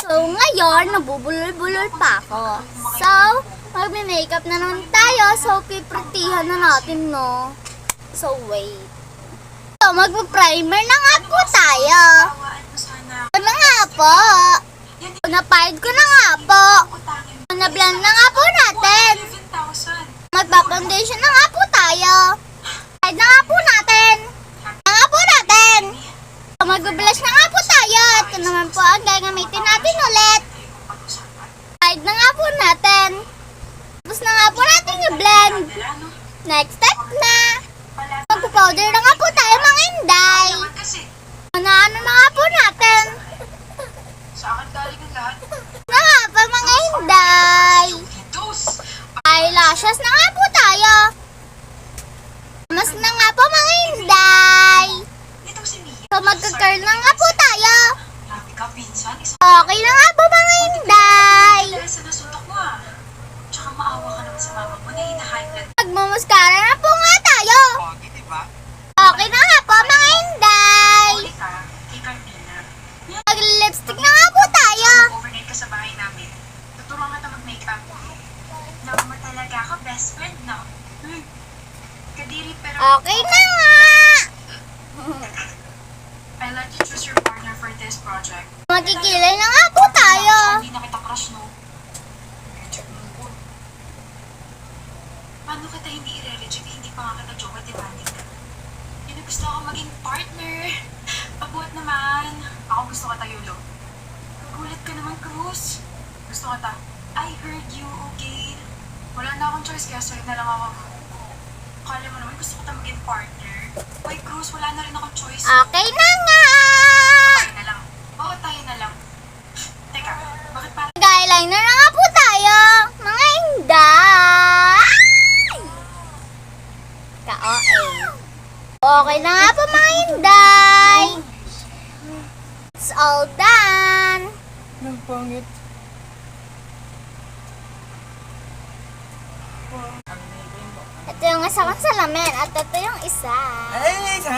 So, ngayon, nabubulol-bulol pa ako. So, magme-makeup na naman tayo. So, pipritihan na natin, no? So, wait. So, magpa-primer na nga po tayo. Ano nga po? Napahid ko na nga po. Na-blend na nga po natin. Magpa-foundation na nga po tayo. Hide na nga po natin. Na nga po natin. Mag-blush na nga po tayo. Ito naman po ang gagamitin natin ulit. Hide na nga po natin. Tapos na nga po natin yung blend. Next step na. Magpa-powder na nga po tayo mga inday. Ano na nga po natin. Na nga pa mga inday. Eyelashes na nga po tayo. Mas na nga po mga inday. So magka-curl na nga po tayo. Okay na nga po mga inday. Magmumuskara na po nga tayo. Okay na nga po mga inday. Mag-lipstick na nga po tayo. Overnight ka sa bahay namin. Tuturuan ka mag-makeup. Love mo talaga ako, best friend, no? Kadiri pero... Okay na nga. I let you choose your partner for this project. Magkikilay na nga po tayo. Hindi na kita crush, no? Paano kita hindi i-reject? Hindi pa nga kita jowa, di ba? Yun ang gusto ako maging partner. Pabuhat naman. Ako gusto ka tayo, Lo. Nagulat ka naman, Cruz. Gusto ka ta. I heard you, okay? Wala na akong choice, kaya sa'yo na lang ako. Kala mo naman, gusto ko ta maging partner. Wait, Cruz, wala na rin akong choice. Okay na nga. Tayo na lang. Oo, tayo na lang. Teka, bakit parang... Mag-eyeliner na nga po tayo. Mga inday. Ka-OA. Okay na nga po mga inday. It's all done. Ang pangit. Ito yung isa kong salamin at ito yung isa. Ay, isa!